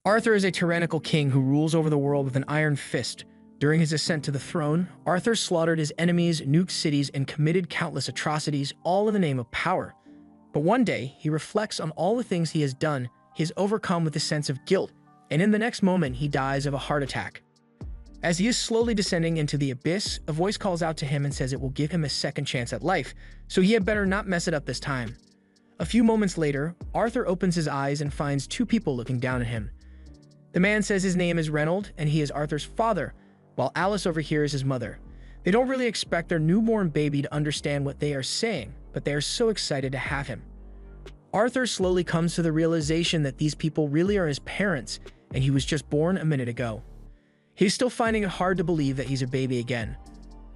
Arthur is a tyrannical king who rules over the world with an iron fist. During his ascent to the throne, Arthur slaughtered his enemies, nuked cities, and committed countless atrocities, all in the name of power. But one day, he reflects on all the things he has done. He is overcome with a sense of guilt, and in the next moment, he dies of a heart attack. As he is slowly descending into the abyss, a voice calls out to him and says it will give him a second chance at life, so he had better not mess it up this time. A few moments later, Arthur opens his eyes and finds two people looking down at him. The man says his name is Reynold, and he is Arthur's father, while Alice overhears his mother. They don't really expect their newborn baby to understand what they are saying, but they are so excited to have him. Arthur slowly comes to the realization that these people really are his parents, and he was just born a minute ago. He's still finding it hard to believe that he's a baby again,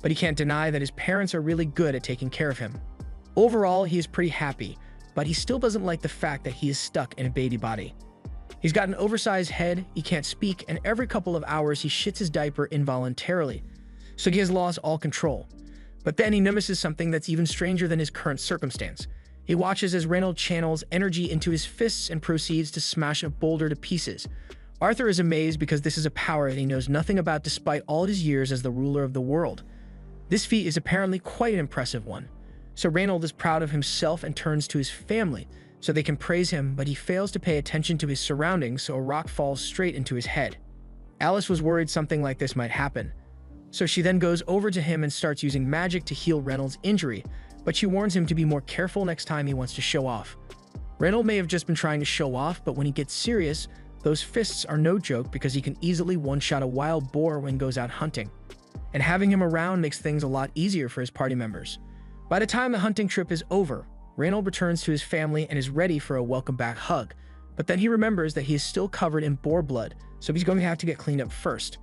but he can't deny that his parents are really good at taking care of him. Overall, he is pretty happy, but he still doesn't like the fact that he is stuck in a baby body. He's got an oversized head, he can't speak, and every couple of hours he shits his diaper involuntarily, so he has lost all control. But then he notices something that's even stranger than his current circumstance. He watches as Reynold channels energy into his fists and proceeds to smash a boulder to pieces. Arthur is amazed because this is a power that he knows nothing about despite all his years as the ruler of the world. This feat is apparently quite an impressive one. So Reynold is proud of himself and turns to his family so they can praise him, but he fails to pay attention to his surroundings, so a rock falls straight into his head. Alice was worried something like this might happen, so she then goes over to him and starts using magic to heal Reynold's injury, but she warns him to be more careful next time he wants to show off. Reynold may have just been trying to show off, but when he gets serious, those fists are no joke because he can easily one-shot a wild boar when he goes out hunting. And having him around makes things a lot easier for his party members. By the time the hunting trip is over, Reynold returns to his family and is ready for a welcome-back hug, but then he remembers that he is still covered in boar blood, so he's going to have to get cleaned up first.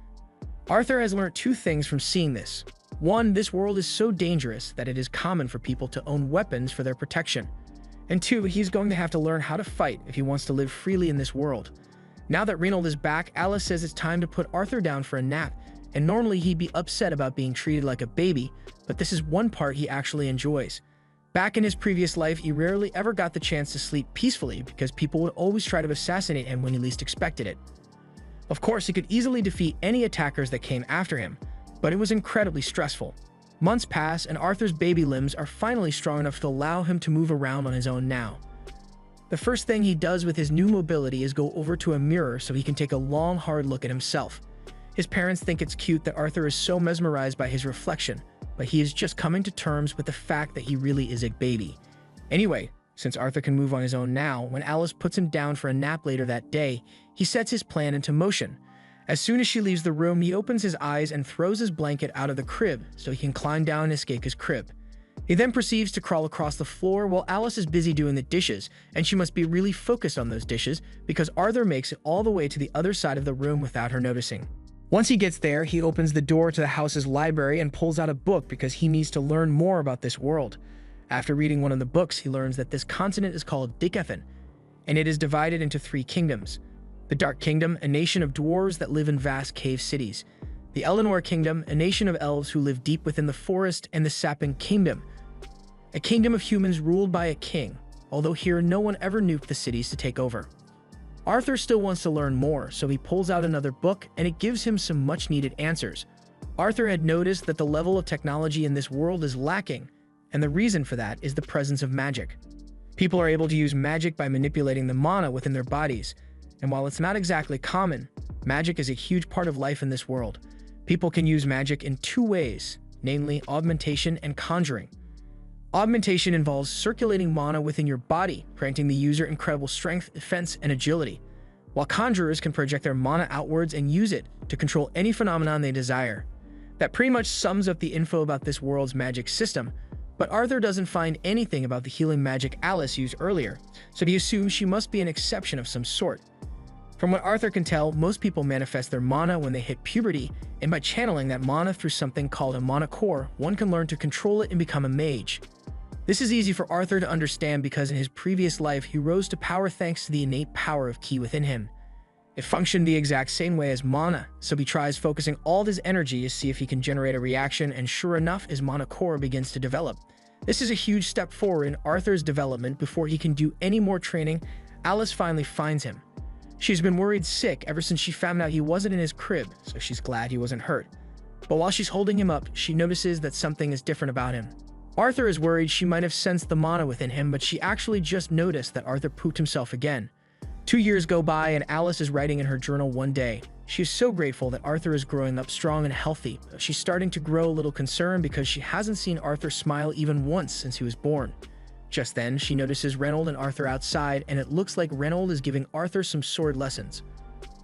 Arthur has learned two things from seeing this. One, this world is so dangerous that it is common for people to own weapons for their protection. And two, he's going to have to learn how to fight if he wants to live freely in this world. Now that Reynold is back, Alice says it's time to put Arthur down for a nap, and normally he'd be upset about being treated like a baby, but this is one part he actually enjoys. Back in his previous life, he rarely ever got the chance to sleep peacefully because people would always try to assassinate him when he least expected it. Of course, he could easily defeat any attackers that came after him, but it was incredibly stressful. Months pass, and Arthur's baby limbs are finally strong enough to allow him to move around on his own now. The first thing he does with his new mobility is go over to a mirror so he can take a long, hard look at himself. His parents think it's cute that Arthur is so mesmerized by his reflection, but he is just coming to terms with the fact that he really is a baby. Anyway, since Arthur can move on his own now, when Alice puts him down for a nap later that day, he sets his plan into motion. As soon as she leaves the room, he opens his eyes and throws his blanket out of the crib so he can climb down and escape his crib. He then proceeds to crawl across the floor while Alice is busy doing the dishes, and she must be really focused on those dishes because Arthur makes it all the way to the other side of the room without her noticing. Once he gets there, he opens the door to the house's library and pulls out a book because he needs to learn more about this world. After reading one of the books, he learns that this continent is called Dikathan, and it is divided into 3 kingdoms. The Dark Kingdom, a nation of dwarves that live in vast cave cities. The Eleanor Kingdom, a nation of elves who live deep within the forest. And the Sapling Kingdom, a kingdom of humans ruled by a king, although here no one ever nuked the cities to take over. Arthur still wants to learn more, so he pulls out another book and it gives him some much-needed answers. Arthur had noticed that the level of technology in this world is lacking, and the reason for that is the presence of magic. People are able to use magic by manipulating the mana within their bodies, and while it's not exactly common, magic is a huge part of life in this world. People can use magic in 2 ways, namely augmentation and conjuring. Augmentation involves circulating mana within your body, granting the user incredible strength, defense, and agility, while conjurers can project their mana outwards and use it to control any phenomenon they desire. That pretty much sums up the info about this world's magic system, but Arthur doesn't find anything about the healing magic Alice used earlier, so he assumes she must be an exception of some sort. From what Arthur can tell, most people manifest their mana when they hit puberty, and by channeling that mana through something called a mana core, one can learn to control it and become a mage. This is easy for Arthur to understand because in his previous life he rose to power thanks to the innate power of ki within him. It functioned the exact same way as mana, so he tries focusing all his energy to see if he can generate a reaction, and sure enough, his mana core begins to develop. This is a huge step forward in Arthur's development. Before he can do any more training, Alice finally finds him. She's been worried sick ever since she found out he wasn't in his crib, so she's glad he wasn't hurt. But while she's holding him up, she notices that something is different about him. Arthur is worried she might have sensed the mana within him, but she actually just noticed that Arthur pooped himself again. 2 years go by and Alice is writing in her journal one day. She is so grateful that Arthur is growing up strong and healthy. She's starting to grow a little concerned because she hasn't seen Arthur smile even once since he was born. Just then, she notices Reynold and Arthur outside, and it looks like Reynold is giving Arthur some sword lessons.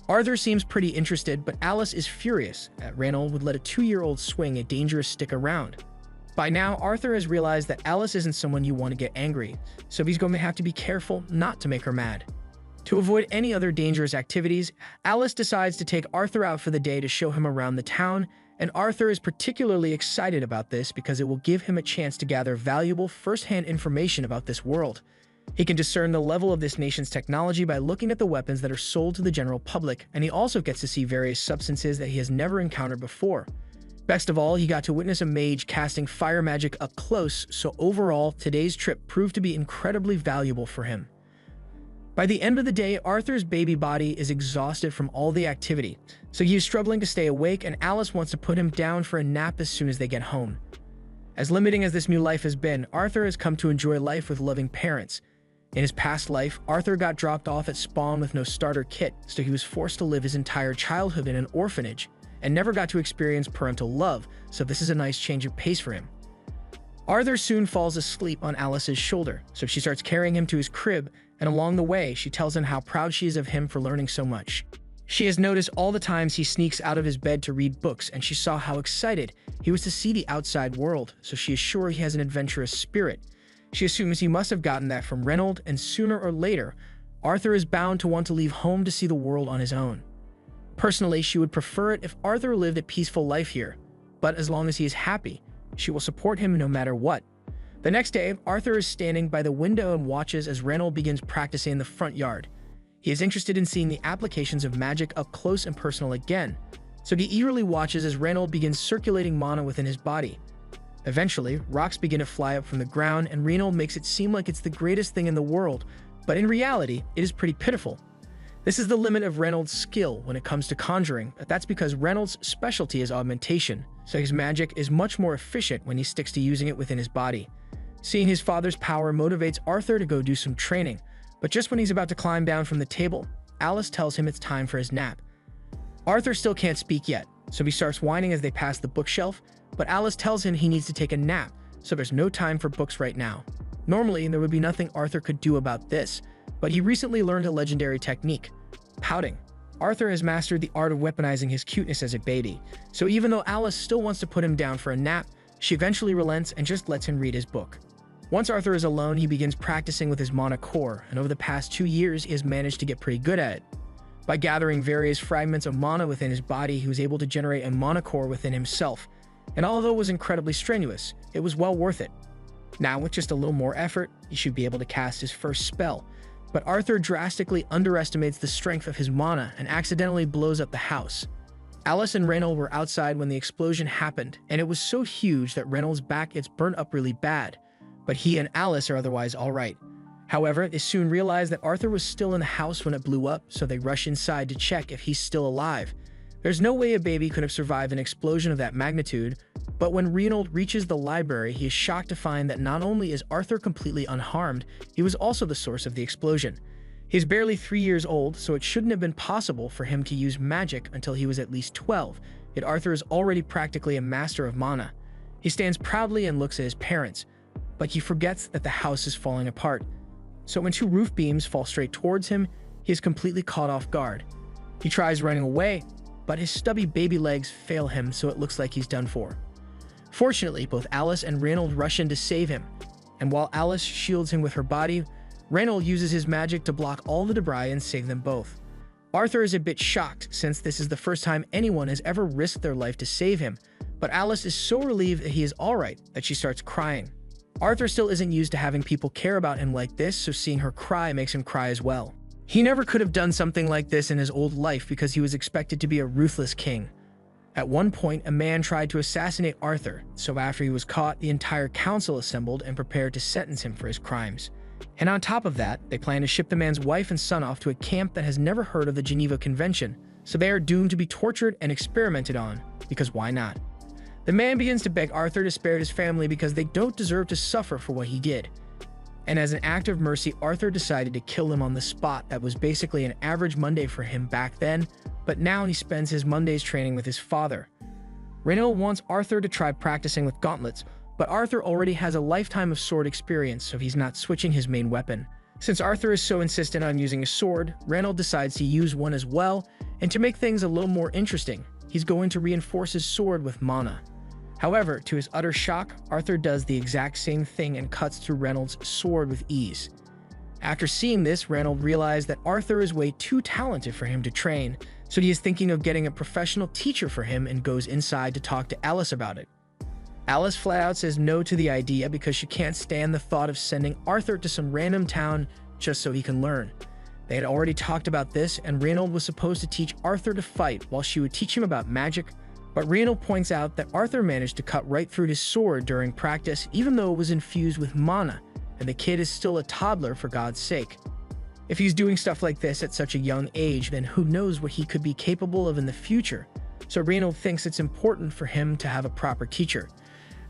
Arthur seems pretty interested, but Alice is furious that Reynold would let a 2-year-old swing a dangerous stick around. By now, Arthur has realized that Alice isn't someone you want to get angry, so he's going to have to be careful not to make her mad. To avoid any other dangerous activities, Alice decides to take Arthur out for the day to show him around the town, and Arthur is particularly excited about this because it will give him a chance to gather valuable first-hand information about this world. He can discern the level of this nation's technology by looking at the weapons that are sold to the general public, and he also gets to see various substances that he has never encountered before. Best of all, he got to witness a mage casting fire magic up close, so overall, today's trip proved to be incredibly valuable for him. By the end of the day, Arthur's baby body is exhausted from all the activity, so he is struggling to stay awake, and Alice wants to put him down for a nap as soon as they get home. As limiting as this new life has been, Arthur has come to enjoy life with loving parents. In his past life, Arthur got dropped off at spawn with no starter kit, so he was forced to live his entire childhood in an orphanage, and never got to experience parental love, so this is a nice change of pace for him. Arthur soon falls asleep on Alice's shoulder, so she starts carrying him to his crib, and along the way, she tells him how proud she is of him for learning so much. She has noticed all the times he sneaks out of his bed to read books, and she saw how excited he was to see the outside world, so she is sure he has an adventurous spirit. She assumes he must have gotten that from Reynold, and sooner or later, Arthur is bound to want to leave home to see the world on his own. Personally, she would prefer it if Arthur lived a peaceful life here, but as long as he is happy, she will support him no matter what. The next day, Arthur is standing by the window and watches as Reynold begins practicing in the front yard. He is interested in seeing the applications of magic up close and personal again, so he eagerly watches as Reynold begins circulating mana within his body. Eventually, rocks begin to fly up from the ground, and Reynold makes it seem like it's the greatest thing in the world, but in reality, it is pretty pitiful. This is the limit of Reynold's skill when it comes to conjuring, but that's because Reynold's specialty is augmentation, so his magic is much more efficient when he sticks to using it within his body. Seeing his father's power motivates Arthur to go do some training, but just when he's about to climb down from the table, Alice tells him it's time for his nap. Arthur still can't speak yet, so he starts whining as they pass the bookshelf, but Alice tells him he needs to take a nap, so there's no time for books right now. Normally, there would be nothing Arthur could do about this, but he recently learned a legendary technique: pouting. Arthur has mastered the art of weaponizing his cuteness as a baby, so even though Alice still wants to put him down for a nap, she eventually relents and just lets him read his book. Once Arthur is alone, he begins practicing with his mana core, and over the past 2 years, he has managed to get pretty good at it. By gathering various fragments of mana within his body, he was able to generate a mana core within himself, and although it was incredibly strenuous, it was well worth it. Now, with just a little more effort, he should be able to cast his first spell, but Arthur drastically underestimates the strength of his mana and accidentally blows up the house. Alice and Reynold were outside when the explosion happened, and it was so huge that Reynold's back gets burnt up really bad, but he and Alice are otherwise alright. However, they soon realize that Arthur was still in the house when it blew up, so they rush inside to check if he's still alive. There's no way a baby could have survived an explosion of that magnitude, but when Reynold reaches the library, he is shocked to find that not only is Arthur completely unharmed, he was also the source of the explosion. He's barely 3 years old, so it shouldn't have been possible for him to use magic until he was at least 12, yet Arthur is already practically a master of mana. He stands proudly and looks at his parents, but he forgets that the house is falling apart. So when 2 roof beams fall straight towards him, he is completely caught off guard. He tries running away, but his stubby baby legs fail him, so it looks like he's done for. Fortunately, both Alice and Reynold rush in to save him, and while Alice shields him with her body, Reynold uses his magic to block all the debris and save them both. Arthur is a bit shocked since this is the first time anyone has ever risked their life to save him, but Alice is so relieved that he is alright that she starts crying. Arthur still isn't used to having people care about him like this, so seeing her cry makes him cry as well. He never could have done something like this in his old life because he was expected to be a ruthless king. At one point, a man tried to assassinate Arthur, so after he was caught, the entire council assembled and prepared to sentence him for his crimes. And on top of that, they plan to ship the man's wife and son off to a camp that has never heard of the Geneva Convention, so they are doomed to be tortured and experimented on, because why not? The man begins to beg Arthur to spare his family because they don't deserve to suffer for what he did. And as an act of mercy, Arthur decided to kill him on the spot. That was basically an average Monday for him back then, but now he spends his Mondays training with his father. Reynold wants Arthur to try practicing with gauntlets, but Arthur already has a lifetime of sword experience, so he's not switching his main weapon. Since Arthur is so insistent on using a sword, Reynold decides to use one as well, and to make things a little more interesting, he's going to reinforce his sword with mana. However, to his utter shock, Arthur does the exact same thing and cuts through Reynold's sword with ease. After seeing this, Reynold realized that Arthur is way too talented for him to train, so he is thinking of getting a professional teacher for him and goes inside to talk to Alice about it. Alice flat out says no to the idea because she can't stand the thought of sending Arthur to some random town just so he can learn. They had already talked about this, and Reynold was supposed to teach Arthur to fight while she would teach him about magic, but Reynold points out that Arthur managed to cut right through his sword during practice even though it was infused with mana, and the kid is still a toddler for God's sake. If he's doing stuff like this at such a young age, then who knows what he could be capable of in the future, so Reynold thinks it's important for him to have a proper teacher.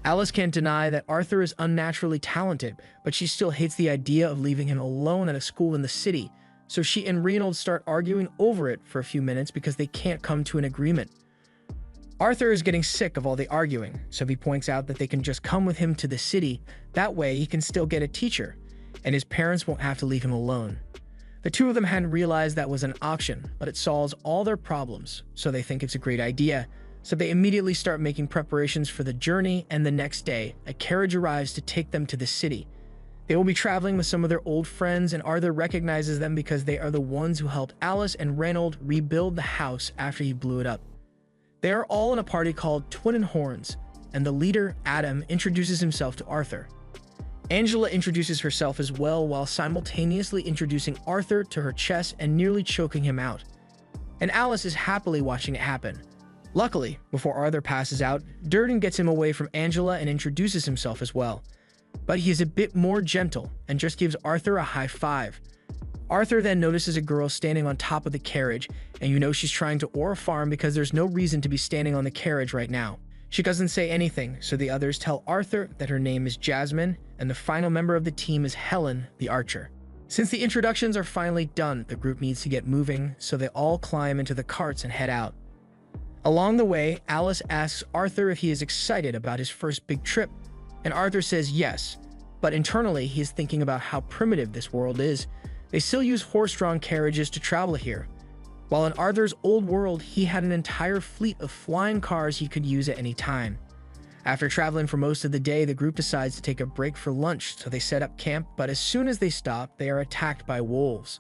Alice can't deny that Arthur is unnaturally talented, but she still hates the idea of leaving him alone at a school in the city, so she and Reynold start arguing over it for a few minutes because they can't come to an agreement. Arthur is getting sick of all the arguing, so he points out that they can just come with him to the city. That way he can still get a teacher, and his parents won't have to leave him alone. The two of them hadn't realized that was an option, but it solves all their problems, so they think it's a great idea. So they immediately start making preparations for the journey, and the next day, a carriage arrives to take them to the city. They will be traveling with some of their old friends, and Arthur recognizes them because they are the ones who helped Alice and Reynold rebuild the house after he blew it up. They are all in a party called Twin and Horns, and the leader, Adam, introduces himself to Arthur. Angela introduces herself as well while simultaneously introducing Arthur to her chest and nearly choking him out. And Alice is happily watching it happen. Luckily, before Arthur passes out, Durden gets him away from Angela and introduces himself as well. But he is a bit more gentle and just gives Arthur a high five. Arthur then notices a girl standing on top of the carriage, and you know she's trying to oar a farm because there's no reason to be standing on the carriage right now. She doesn't say anything, so the others tell Arthur that her name is Jasmine, and the final member of the team is Helen, the archer. Since the introductions are finally done, the group needs to get moving, so they all climb into the carts and head out. Along the way, Alice asks Arthur if he is excited about his first big trip, and Arthur says yes, but internally he is thinking about how primitive this world is. They still use horse-drawn carriages to travel here, while in Arthur's old world he had an entire fleet of flying cars he could use at any time. After traveling for most of the day, the group decides to take a break for lunch, so they set up camp, but as soon as they stop, they are attacked by wolves.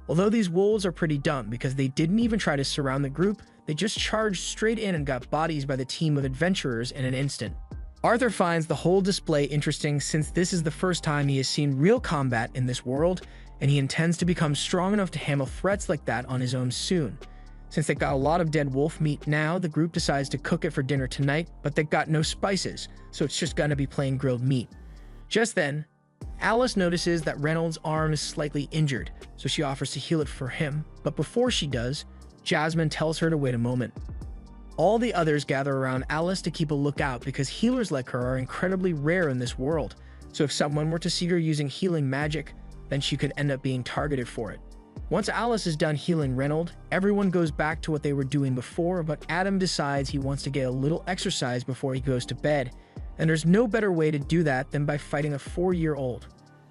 Although these wolves are pretty dumb because they didn't even try to surround the group, they just charged straight in and got bodies by the team of adventurers in an instant. Arthur finds the whole display interesting since this is the first time he has seen real combat in this world, and he intends to become strong enough to handle threats like that on his own soon. Since they got a lot of dead wolf meat now, the group decides to cook it for dinner tonight, but they got no spices, so it's just gonna be plain grilled meat. Just then, Alice notices that Reynold's arm is slightly injured, so she offers to heal it for him, but before she does, Jasmine tells her to wait a moment. All the others gather around Alice to keep a lookout because healers like her are incredibly rare in this world, so if someone were to see her using healing magic, then she could end up being targeted for it. Once Alice is done healing Reynold, everyone goes back to what they were doing before, but Adam decides he wants to get a little exercise before he goes to bed, and there's no better way to do that than by fighting a 4-year-old.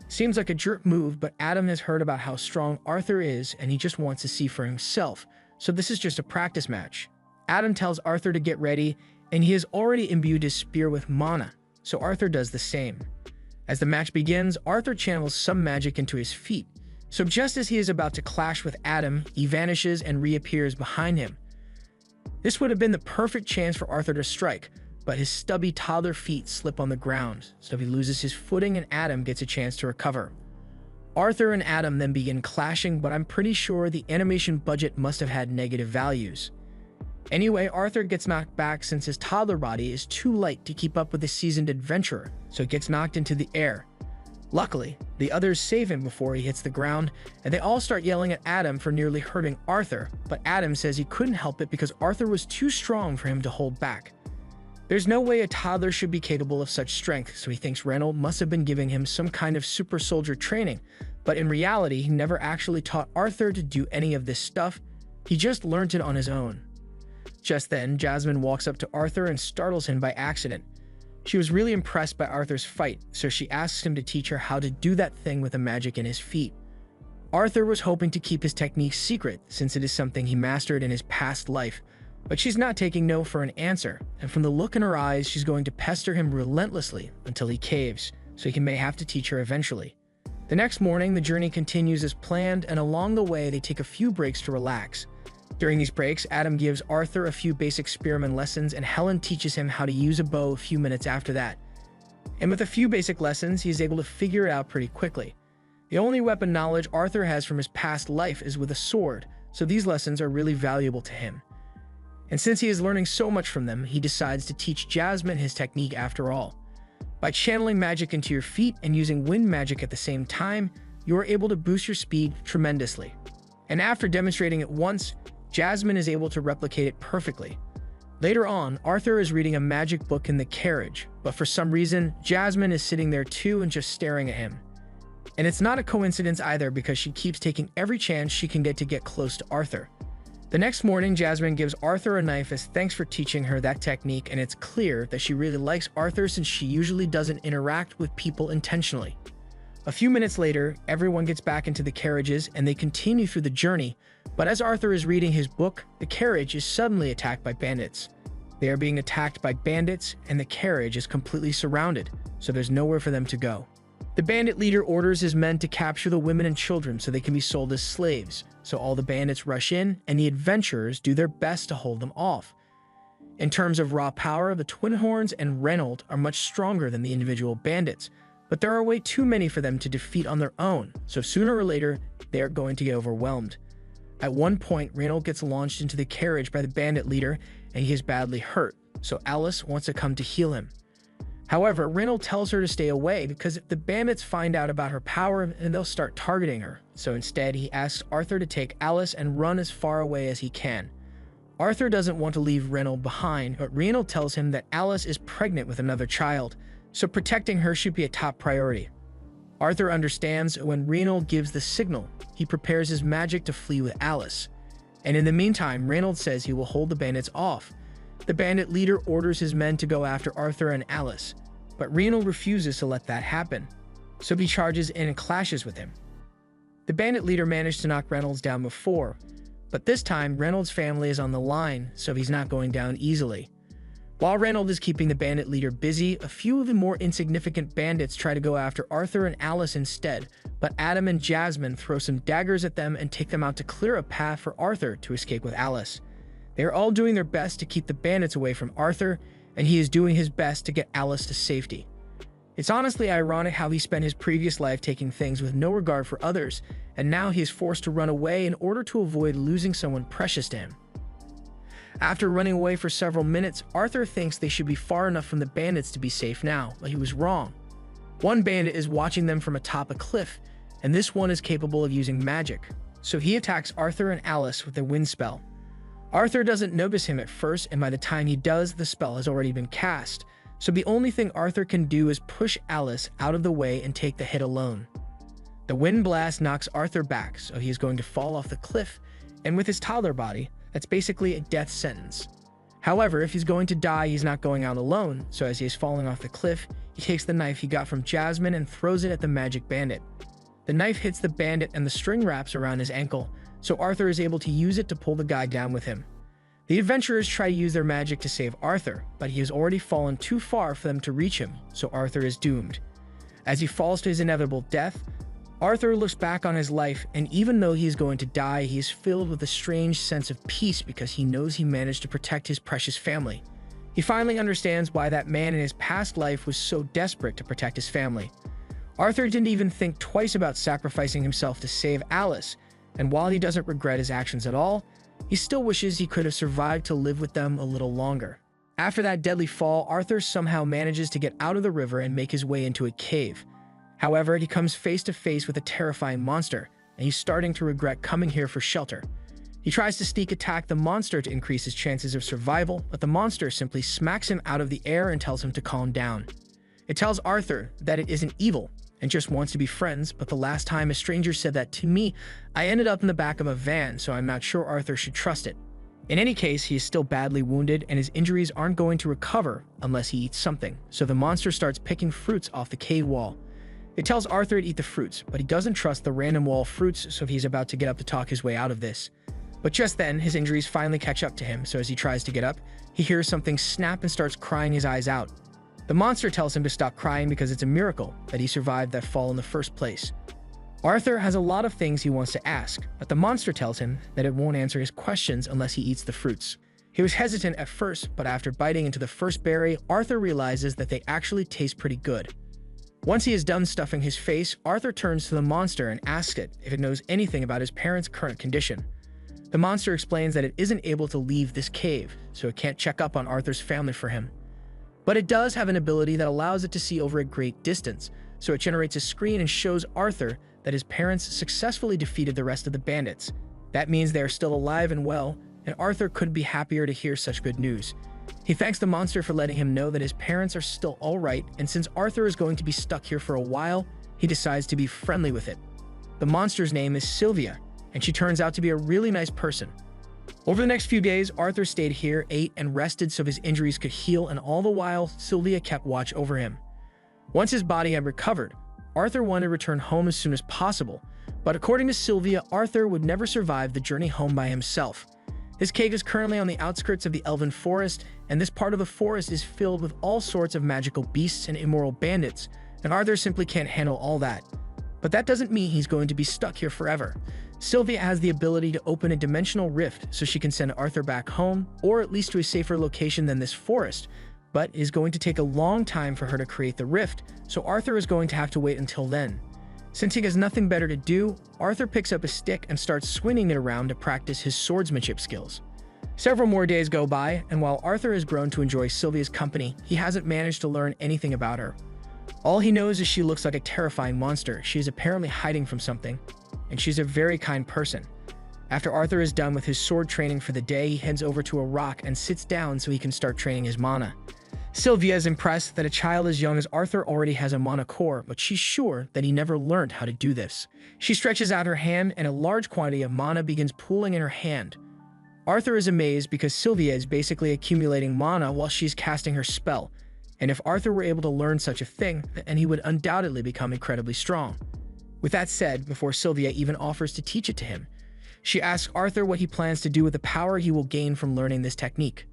Seems like a jerk move, but Adam has heard about how strong Arthur is, and he just wants to see for himself, so this is just a practice match. Adam tells Arthur to get ready, and he has already imbued his spear with mana, so Arthur does the same. As the match begins, Arthur channels some magic into his feet, so just as he is about to clash with Adam, he vanishes and reappears behind him. This would have been the perfect chance for Arthur to strike, but his stubby toddler feet slip on the ground, so he loses his footing and Adam gets a chance to recover. Arthur and Adam then begin clashing, but I'm pretty sure the animation budget must have had negative values. Anyway, Arthur gets knocked back since his toddler body is too light to keep up with a seasoned adventurer, so it gets knocked into the air. Luckily, the others save him before he hits the ground, and they all start yelling at Adam for nearly hurting Arthur, but Adam says he couldn't help it because Arthur was too strong for him to hold back. There's no way a toddler should be capable of such strength, so he thinks Reynold must have been giving him some kind of super soldier training, but in reality, he never actually taught Arthur to do any of this stuff. He just learned it on his own. Just then, Jasmine walks up to Arthur and startles him by accident. She was really impressed by Arthur's fight, so she asks him to teach her how to do that thing with the magic in his feet. Arthur was hoping to keep his technique secret since it is something he mastered in his past life, but she's not taking no for an answer, and from the look in her eyes, she's going to pester him relentlessly until he caves, so he may have to teach her eventually. The next morning, the journey continues as planned, and along the way, they take a few breaks to relax. During these breaks, Adam gives Arthur a few basic spearman lessons, and Helen teaches him how to use a bow a few minutes after that. And with a few basic lessons, he is able to figure it out pretty quickly. The only weapon knowledge Arthur has from his past life is with a sword, so these lessons are really valuable to him. And since he is learning so much from them, he decides to teach Jasmine his technique after all. By channeling magic into your feet and using wind magic at the same time, you are able to boost your speed tremendously. And after demonstrating it once, Jasmine is able to replicate it perfectly. Later on, Arthur is reading a magic book in the carriage, but for some reason, Jasmine is sitting there too and just staring at him. And it's not a coincidence either because she keeps taking every chance she can to get close to Arthur. The next morning, Jasmine gives Arthur a knife as thanks for teaching her that technique, and it's clear that she really likes Arthur since she usually doesn't interact with people intentionally. A few minutes later, everyone gets back into the carriages and they continue through the journey, but as Arthur is reading his book, the carriage is suddenly attacked by bandits. They are being attacked by bandits and the carriage is completely surrounded, so there's nowhere for them to go. The bandit leader orders his men to capture the women and children so they can be sold as slaves, so all the bandits rush in and the adventurers do their best to hold them off. In terms of raw power, the Twin Horns and Reynold are much stronger than the individual bandits, but there are way too many for them to defeat on their own, so sooner or later, they are going to get overwhelmed. At one point, Reynold gets launched into the carriage by the bandit leader, and he is badly hurt, so Alice wants to come to heal him. However, Reynold tells her to stay away because if the bandits find out about her power, then they'll start targeting her, so instead he asks Arthur to take Alice and run as far away as he can. Arthur doesn't want to leave Reynold behind, but Reynold tells him that Alice is pregnant with another child, so protecting her should be a top priority. Arthur understands when Reynold gives the signal, he prepares his magic to flee with Alice. And in the meantime, Reynold says he will hold the bandits off. The bandit leader orders his men to go after Arthur and Alice, but Reynold refuses to let that happen, so he charges in and clashes with him. The bandit leader managed to knock Reynolds down before, but this time Reynolds' family is on the line, so he's not going down easily. While Reynold is keeping the bandit leader busy, a few of the more insignificant bandits try to go after Arthur and Alice instead, but Adam and Jasmine throw some daggers at them and take them out to clear a path for Arthur to escape with Alice. They are all doing their best to keep the bandits away from Arthur, and he is doing his best to get Alice to safety. It's honestly ironic how he spent his previous life taking things with no regard for others, and now he is forced to run away in order to avoid losing someone precious to him. After running away for several minutes, Arthur thinks they should be far enough from the bandits to be safe now, but he was wrong. One bandit is watching them from atop a cliff, and this one is capable of using magic, so he attacks Arthur and Alice with a wind spell. Arthur doesn't notice him at first, and by the time he does, the spell has already been cast, so the only thing Arthur can do is push Alice out of the way and take the hit alone. The wind blast knocks Arthur back, so he is going to fall off the cliff, and with his toddler body, that's basically a death sentence. However, if he's going to die, he's not going out alone, so as he is falling off the cliff, he takes the knife he got from Jasmine and throws it at the magic bandit. The knife hits the bandit and the string wraps around his ankle, so Arthur is able to use it to pull the guy down with him. The adventurers try to use their magic to save Arthur, but he has already fallen too far for them to reach him, so Arthur is doomed. As he falls to his inevitable death, Arthur looks back on his life, and even though he is going to die, he is filled with a strange sense of peace because he knows he managed to protect his precious family. He finally understands why that man in his past life was so desperate to protect his family. Arthur didn't even think twice about sacrificing himself to save Alice, and while he doesn't regret his actions at all, he still wishes he could have survived to live with them a little longer. After that deadly fall, Arthur somehow manages to get out of the river and make his way into a cave. However, he comes face to face with a terrifying monster, and he's starting to regret coming here for shelter. He tries to sneak attack the monster to increase his chances of survival, but the monster simply smacks him out of the air and tells him to calm down. It tells Arthur that it isn't evil and just wants to be friends, but the last time a stranger said that to me, I ended up in the back of a van, so I'm not sure Arthur should trust it. In any case, he is still badly wounded and his injuries aren't going to recover unless he eats something, so the monster starts picking fruits off the cave wall. It tells Arthur to eat the fruits, but he doesn't trust the random wall fruits, so he's about to get up to talk his way out of this. But just then, his injuries finally catch up to him, so as he tries to get up, he hears something snap and starts crying his eyes out. The monster tells him to stop crying because it's a miracle that he survived that fall in the first place. Arthur has a lot of things he wants to ask, but the monster tells him that it won't answer his questions unless he eats the fruits. He was hesitant at first, but after biting into the first berry, Arthur realizes that they actually taste pretty good. Once he is done stuffing his face, Arthur turns to the monster and asks it if it knows anything about his parents' current condition. The monster explains that it isn't able to leave this cave, so it can't check up on Arthur's family for him. But it does have an ability that allows it to see over a great distance, so it generates a screen and shows Arthur that his parents successfully defeated the rest of the bandits. That means they are still alive and well, and Arthur couldn't be happier to hear such good news. He thanks the monster for letting him know that his parents are still alright, and since Arthur is going to be stuck here for a while, he decides to be friendly with it. The monster's name is Sylvia, and she turns out to be a really nice person. Over the next few days, Arthur stayed here, ate, and rested so his injuries could heal, and all the while, Sylvia kept watch over him. Once his body had recovered, Arthur wanted to return home as soon as possible, but according to Sylvia, Arthur would never survive the journey home by himself. This cave is currently on the outskirts of the Elven Forest, and this part of the forest is filled with all sorts of magical beasts and immoral bandits, and Arthur simply can't handle all that. But that doesn't mean he's going to be stuck here forever. Sylvia has the ability to open a dimensional rift so she can send Arthur back home, or at least to a safer location than this forest, but it is going to take a long time for her to create the rift, so Arthur is going to have to wait until then. Since he has nothing better to do, Arthur picks up a stick and starts swinging it around to practice his swordsmanship skills. Several more days go by, and while Arthur has grown to enjoy Sylvia's company, he hasn't managed to learn anything about her. All he knows is she looks like a terrifying monster. She is apparently hiding from something, and she's a very kind person. After Arthur is done with his sword training for the day, he heads over to a rock and sits down so he can start training his mana. Sylvia is impressed that a child as young as Arthur already has a mana core, but she's sure that he never learned how to do this. She stretches out her hand and a large quantity of mana begins pooling in her hand. Arthur is amazed because Sylvia is basically accumulating mana while she's casting her spell, and if Arthur were able to learn such a thing, then he would undoubtedly become incredibly strong. With that said, before Sylvia even offers to teach it to him, she asks Arthur what he plans to do with the power he will gain from learning this technique.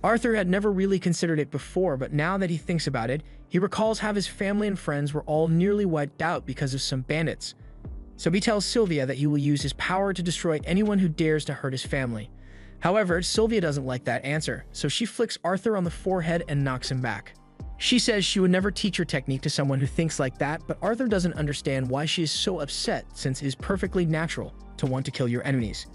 Arthur had never really considered it before, but now that he thinks about it, he recalls how his family and friends were all nearly wiped out because of some bandits. So he tells Sylvia that he will use his power to destroy anyone who dares to hurt his family. However, Sylvia doesn't like that answer, so she flicks Arthur on the forehead and knocks him back. She says she would never teach her technique to someone who thinks like that, but Arthur doesn't understand why she is so upset since it is perfectly natural to want to kill your enemies.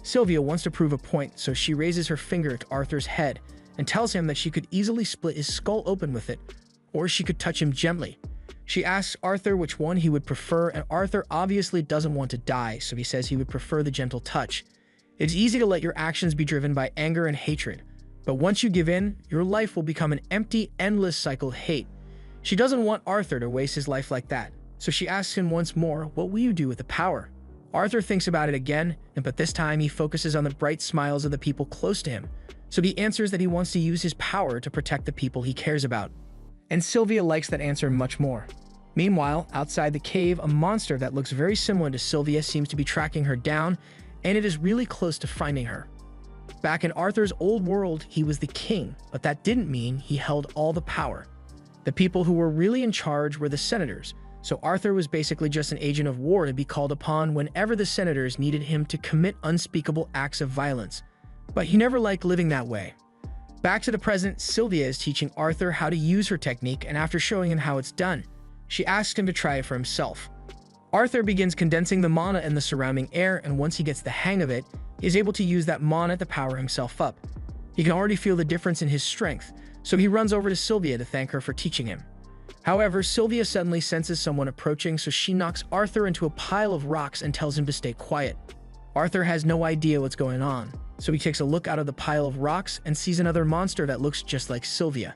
Sylvia wants to prove a point, so she raises her finger to Arthur's head and tells him that she could easily split his skull open with it, or she could touch him gently. She asks Arthur which one he would prefer, and Arthur obviously doesn't want to die, so he says he would prefer the gentle touch. It's easy to let your actions be driven by anger and hatred, but once you give in, your life will become an empty, endless cycle of hate. She doesn't want Arthur to waste his life like that, so she asks him once more, what will you do with the power? Arthur thinks about it again, but this time he focuses on the bright smiles of the people close to him, so he answers that he wants to use his power to protect the people he cares about. And Sylvia likes that answer much more. Meanwhile, outside the cave, a monster that looks very similar to Sylvia seems to be tracking her down, and it is really close to finding her. Back in Arthur's old world, he was the king, but that didn't mean he held all the power. The people who were really in charge were the senators, so Arthur was basically just an agent of war to be called upon whenever the senators needed him to commit unspeakable acts of violence. But he never liked living that way. Back to the present, Sylvia is teaching Arthur how to use her technique, and after showing him how it's done, she asks him to try it for himself. Arthur begins condensing the mana in the surrounding air, and once he gets the hang of it, he is able to use that mana to power himself up. He can already feel the difference in his strength, so he runs over to Sylvia to thank her for teaching him. However, Sylvia suddenly senses someone approaching, so she knocks Arthur into a pile of rocks and tells him to stay quiet. Arthur has no idea what's going on, so he takes a look out of the pile of rocks and sees another monster that looks just like Sylvia.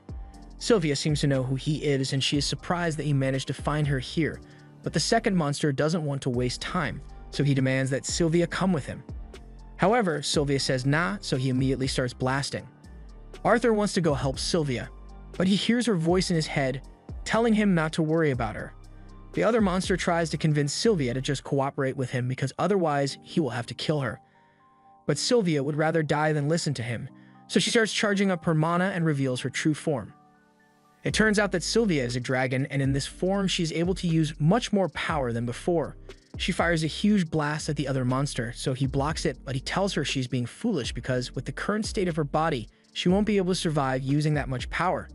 Sylvia seems to know who he is, and she is surprised that he managed to find her here, but the second monster doesn't want to waste time, so he demands that Sylvia come with him. However, Sylvia says nah, so he immediately starts blasting. Arthur wants to go help Sylvia, but he hears her voice in his head, telling him not to worry about her. The other monster tries to convince Sylvia to just cooperate with him because otherwise he will have to kill her. But Sylvia would rather die than listen to him, so she starts charging up her mana and reveals her true form. It turns out that Sylvia is a dragon, and in this form she is able to use much more power than before. She fires a huge blast at the other monster, so he blocks it, but he tells her she's being foolish because with the current state of her body, she won't be able to survive using that much power.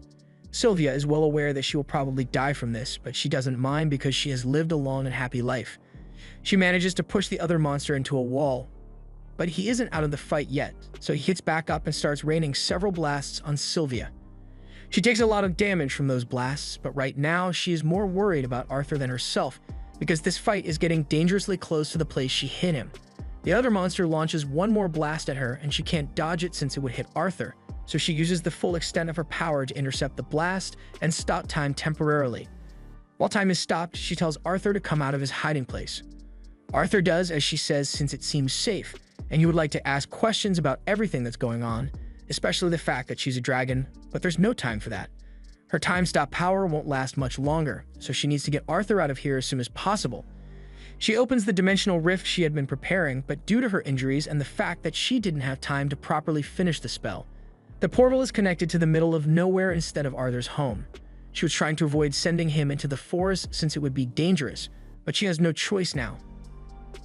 Sylvia is well aware that she will probably die from this, but she doesn't mind because she has lived a long and happy life. She manages to push the other monster into a wall, but he isn't out of the fight yet, so he gets back up and starts raining several blasts on Sylvia. She takes a lot of damage from those blasts, but right now she is more worried about Arthur than herself because this fight is getting dangerously close to the place she hit him. The other monster launches one more blast at her and she can't dodge it since it would hit Arthur, so she uses the full extent of her power to intercept the blast and stop time temporarily. While time is stopped, she tells Arthur to come out of his hiding place. Arthur does as she says since it seems safe, and he would like to ask questions about everything that's going on, especially the fact that she's a dragon, but there's no time for that. Her time stop power won't last much longer, so she needs to get Arthur out of here as soon as possible. She opens the dimensional rift she had been preparing, but due to her injuries and the fact that she didn't have time to properly finish the spell, the portal is connected to the middle of nowhere instead of Arthur's home. She was trying to avoid sending him into the forest since it would be dangerous, but she has no choice now.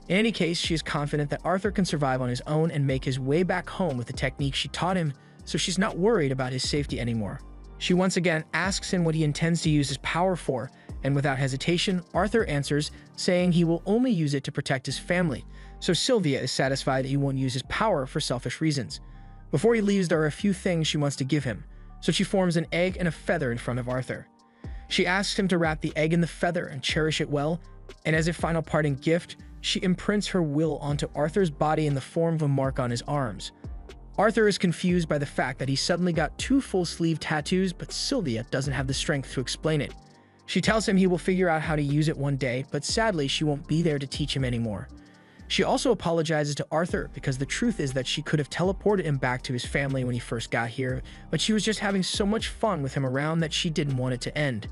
In any case, she is confident that Arthur can survive on his own and make his way back home with the technique she taught him, so she's not worried about his safety anymore. She once again asks him what he intends to use his power for, and without hesitation, Arthur answers, saying he will only use it to protect his family, so Sylvia is satisfied that he won't use his power for selfish reasons. Before he leaves, there are a few things she wants to give him, so she forms an egg and a feather in front of Arthur. She asks him to wrap the egg in the feather and cherish it well, and as a final parting gift, she imprints her will onto Arthur's body in the form of a mark on his arms. Arthur is confused by the fact that he suddenly got 2 full-sleeve tattoos, but Sylvia doesn't have the strength to explain it. She tells him he will figure out how to use it one day, but sadly she won't be there to teach him anymore. She also apologizes to Arthur because the truth is that she could have teleported him back to his family when he first got here, but she was just having so much fun with him around that she didn't want it to end.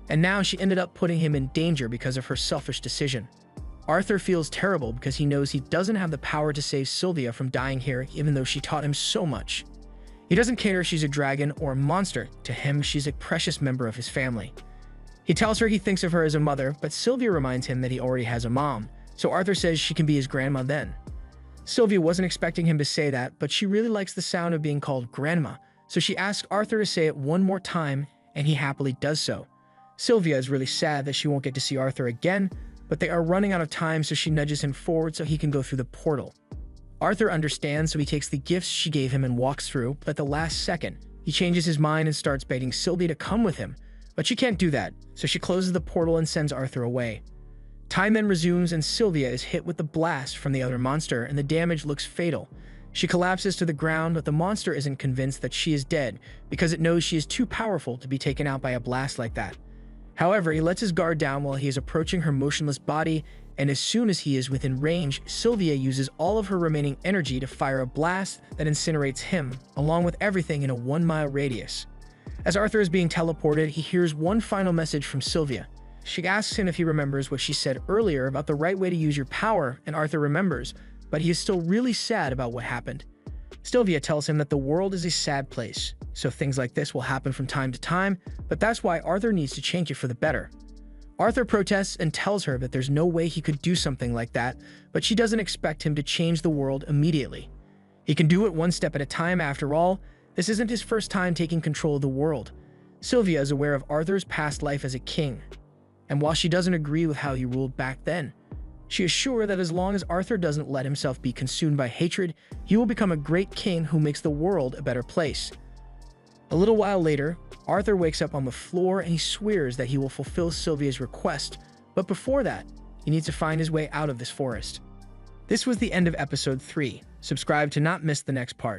And now she ended up putting him in danger because of her selfish decision. Arthur feels terrible because he knows he doesn't have the power to save Sylvia from dying here even though she taught him so much. He doesn't care if she's a dragon or a monster. To him, she's a precious member of his family. He tells her he thinks of her as a mother, but Sylvia reminds him that he already has a mom, so Arthur says she can be his grandma then. Sylvia wasn't expecting him to say that, but she really likes the sound of being called grandma, so she asks Arthur to say it one more time, and he happily does so. Sylvia is really sad that she won't get to see Arthur again, but they are running out of time, so she nudges him forward so he can go through the portal. Arthur understands, so he takes the gifts she gave him and walks through, but at the last second, he changes his mind and starts begging Sylvia to come with him, but she can't do that, so she closes the portal and sends Arthur away. Time then resumes and Sylvia is hit with the blast from the other monster and the damage looks fatal. She collapses to the ground, but the monster isn't convinced that she is dead because it knows she is too powerful to be taken out by a blast like that. However, he lets his guard down while he is approaching her motionless body, and as soon as he is within range, Sylvia uses all of her remaining energy to fire a blast that incinerates him, along with everything in a 1-mile radius. As Arthur is being teleported, he hears one final message from Sylvia. She asks him if he remembers what she said earlier about the right way to use your power, and Arthur remembers, but he is still really sad about what happened. Sylvia tells him that the world is a sad place, so things like this will happen from time to time, but that's why Arthur needs to change it for the better. Arthur protests and tells her that there's no way he could do something like that, but she doesn't expect him to change the world immediately. He can do it one step at a time after all. This isn't his first time taking control of the world. Sylvia is aware of Arthur's past life as a king, and while she doesn't agree with how he ruled back then, she is sure that as long as Arthur doesn't let himself be consumed by hatred, he will become a great king who makes the world a better place. A little while later, Arthur wakes up on the floor and he swears that he will fulfill Sylvia's request, but before that, he needs to find his way out of this forest. This was the end of episode 3. Subscribe to not miss the next part.